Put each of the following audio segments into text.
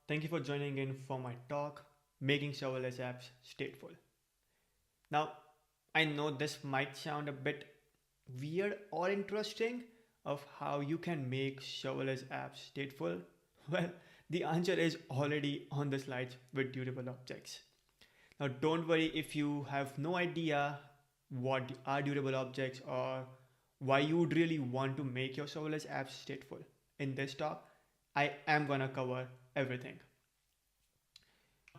Thank you for joining in for my talk, Making Serverless Apps Stateful. Now, I know this might sound a bit weird or interesting of how you can make serverless apps stateful. Well, the answer is already on the slides with durable objects. Now, don't worry if you have no idea what are durable objects or why you would really want to make your serverless apps stateful. In this talk, I am gonna cover everything.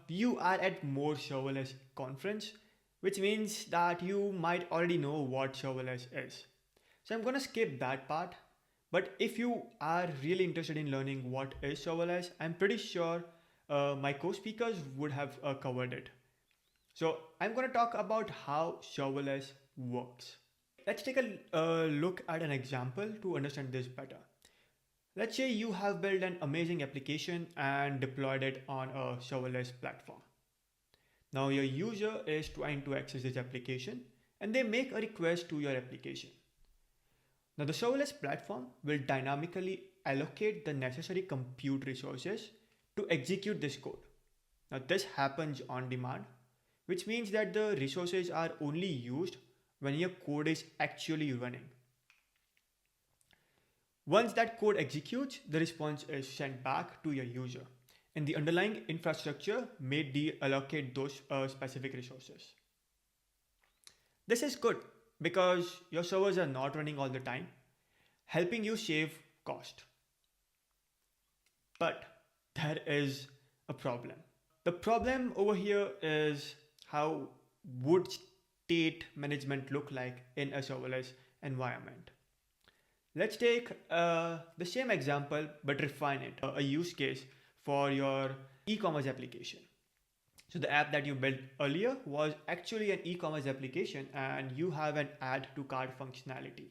You are at more serverless conference, which means that you might already know what serverless is. So I'm gonna skip that part. But if you are really interested in learning what is serverless, I'm pretty sure my co-speakers would have covered it. So I'm gonna talk about how serverless works. Let's take a look at an example to understand this better. Let's say you have built an amazing application and deployed it on a serverless platform. Now your user is trying to access this application and they make a request to your application. Now the serverless platform will dynamically allocate the necessary compute resources to execute this code. Now this happens on demand, which means that the resources are only used when your code is actually running. Once that code executes, the response is sent back to your user, and the underlying infrastructure may deallocate those specific resources. This is good because your servers are not running all the time, helping you save cost. But there is a problem. The problem over here is how would state management look like in a serverless environment. Let's take the same example but refine it, a use case for your e-commerce application. So the app that you built earlier was actually an e-commerce application and you have an add to cart functionality.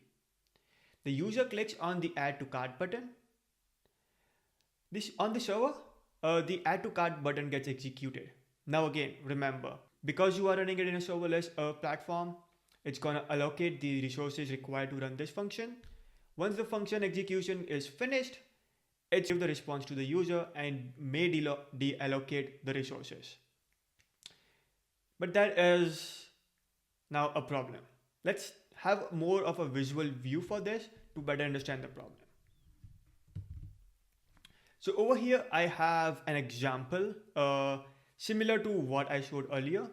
The user clicks on the add to cart button. On the server, the add to cart button gets executed. Now again, remember, because you are running it in a serverless platform, it's gonna allocate the resources required to run this function. Once the function execution is finished, it gives the response to the user and may deallocate the resources. But that is now a problem. Let's have more of a visual view for this to better understand the problem. So over here, I have an example similar to what I showed earlier.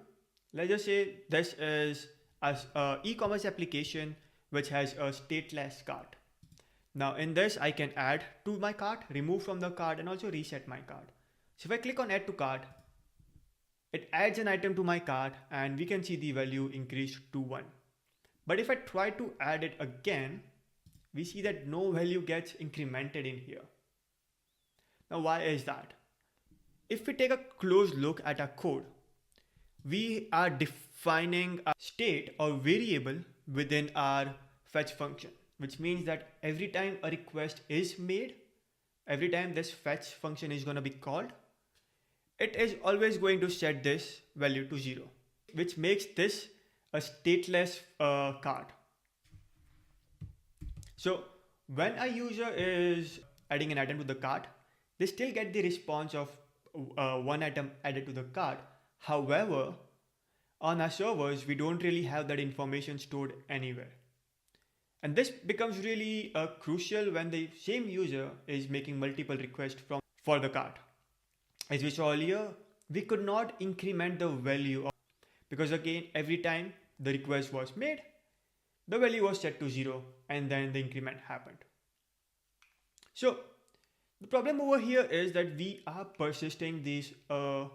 Let's just say this is an e-commerce application which has a stateless cart. Now in this, I can add to my cart, remove from the cart, and also reset my cart. So if I click on add to cart, it adds an item to my cart and we can see the value increased to 1. But if I try to add it again, we see that no value gets incremented in here. Now why is that? If we take a close look at our code, we are defining a state or variable within our fetch function, which means that every time a request is made, every time this fetch function is going to be called, it is always going to set this value to 0, which makes this a stateless cart. So when a user is adding an item to the cart, they still get the response of one item added to the cart. However, on our servers, we don't really have that information stored anywhere. And this becomes really crucial when the same user is making multiple requests for the cart. As we saw earlier, we could not increment the value because again, every time the request was made, the value was set to 0 and then the increment happened. So the problem over here is that we are persisting this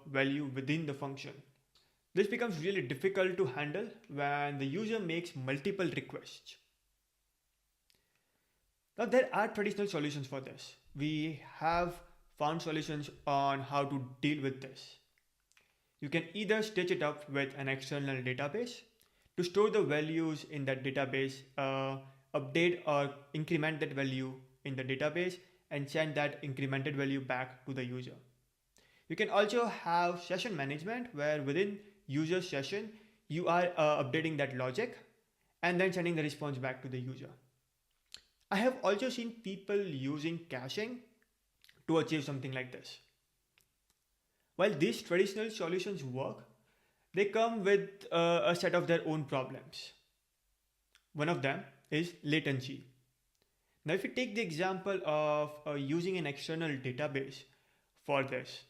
value within the function. This becomes really difficult to handle when the user makes multiple requests. Now there are traditional solutions for this. We have found solutions on how to deal with this. You can either stitch it up with an external database to store the values in that database, update or increment that value in the database and send that incremented value back to the user. You can also have session management where within user session, you are updating that logic and then sending the response back to the user. I have also seen people using caching to achieve something like this. While these traditional solutions work, they come with a set of their own problems. One of them is latency. Now, if we take the example of using an external database for this,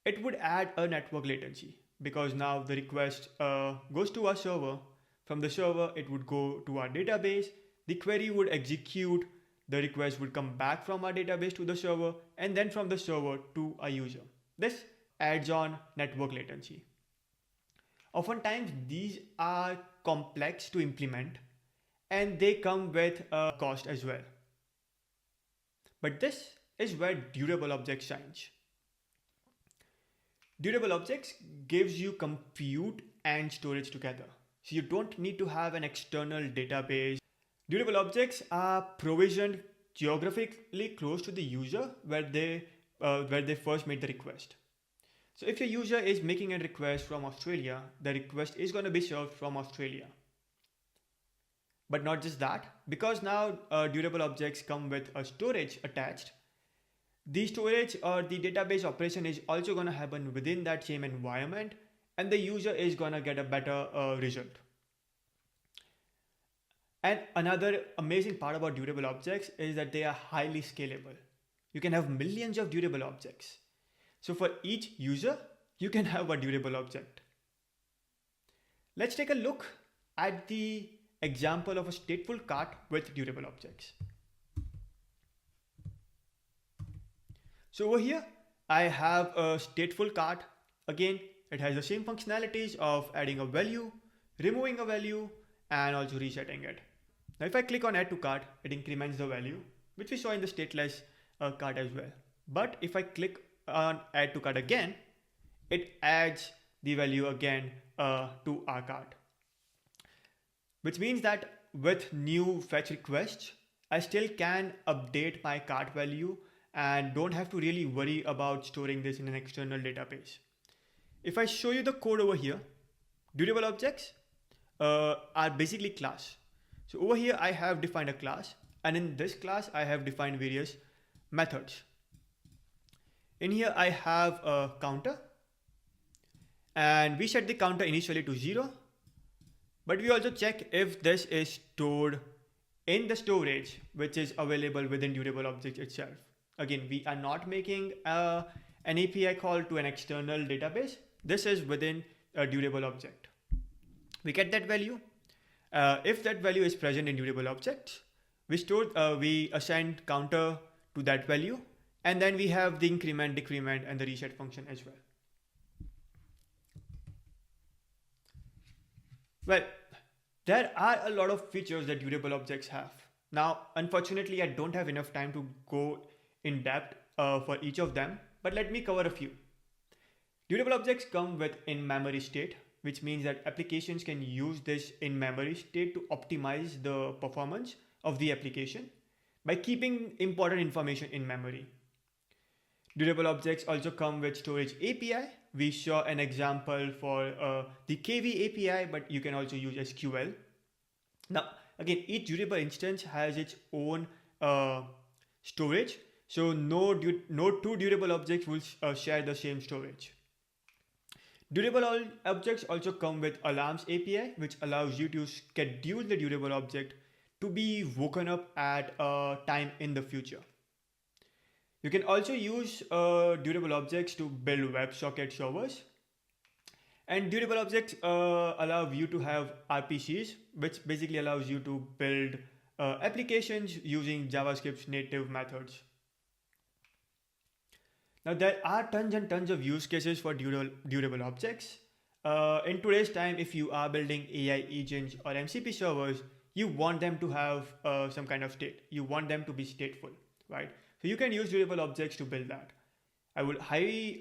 it would add a network latency because now the request goes to our server. From the server, it would go to our database. The query would execute. The request would come back from our database to the server, and then from the server to a user. This adds on network latency. Oftentimes, these are complex to implement and they come with a cost as well. But this is where durable objects shines. Durable objects gives you compute and storage together. So you don't need to have an external database. Durable objects are provisioned geographically close to the user where they first made the request. So if your user is making a request from Australia, the request is going to be served from Australia. But not just that, because now durable objects come with a storage attached, the storage or the database operation is also going to happen within that same environment, and the user is going to get a better result. And another amazing part about durable objects is that they are highly scalable. You can have millions of durable objects. So for each user, you can have a durable object. Let's take a look at the example of a stateful cart with durable objects. So over here, I have a stateful cart. Again, it has the same functionalities of adding a value, removing a value, and also resetting it. Now, if I click on add to cart, it increments the value, which we saw in the stateless cart as well. But if I click on add to cart again, it adds the value again to our cart. Which means that with new fetch requests, I still can update my cart value and don't have to really worry about storing this in an external database. If I show you the code over here, durable objects are basically class. So over here, I have defined a class, and in this class, I have defined various methods. In here, I have a counter, and we set the counter initially to 0, but we also check if this is stored in the storage, which is available within durable object itself. Again, we are not making an API call to an external database. This is within a durable object. We get that value. If that value is present in durable objects, we assign counter to that value, and then we have the increment, decrement, and the reset function as well. Well, there are a lot of features that durable objects have. Now, unfortunately, I don't have enough time to go in depth for each of them, but let me cover a few. Durable objects come with in-memory state, which means that applications can use this in-memory state to optimize the performance of the application by keeping important information in memory. Durable objects also come with storage API. We saw an example for the KV API, but you can also use SQL. Now, again, each durable instance has its own storage. So no two durable objects will share the same storage. Durable objects also come with alarms API, which allows you to schedule the durable object to be woken up at a time in the future. You can also use durable objects to build WebSocket servers. And durable objects allow you to have RPCs, which basically allows you to build applications using JavaScript's native methods. Now, there are tons and tons of use cases for durable objects. In today's time, if you are building AI agents or MCP servers, you want them to have some kind of state. You want them to be stateful, right? So you can use durable objects to build that. I would highly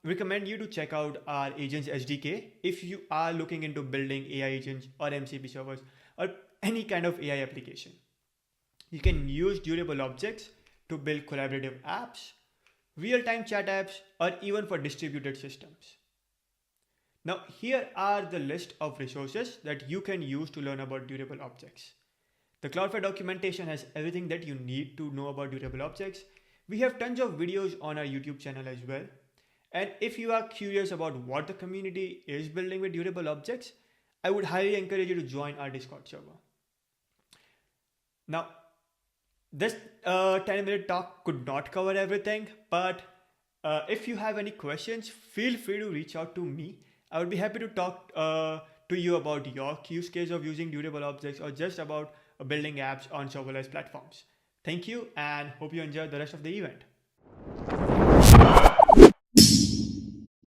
recommend you to check out our Agents SDK if you are looking into building AI agents or MCP servers or any kind of AI application. You can use durable objects to build collaborative apps, real-time chat apps, or even for distributed systems. Now, here are the list of resources that you can use to learn about durable objects. The Cloudflare documentation has everything that you need to know about durable objects. We have tons of videos on our YouTube channel as well. And if you are curious about what the community is building with durable objects, I would highly encourage you to join our Discord server. Now, this 10-minute talk could not cover everything, but if you have any questions, feel free to reach out to me. I would be happy to talk to you about your use case of using durable objects or just about building apps on serverless platforms. Thank you and hope you enjoy the rest of the event.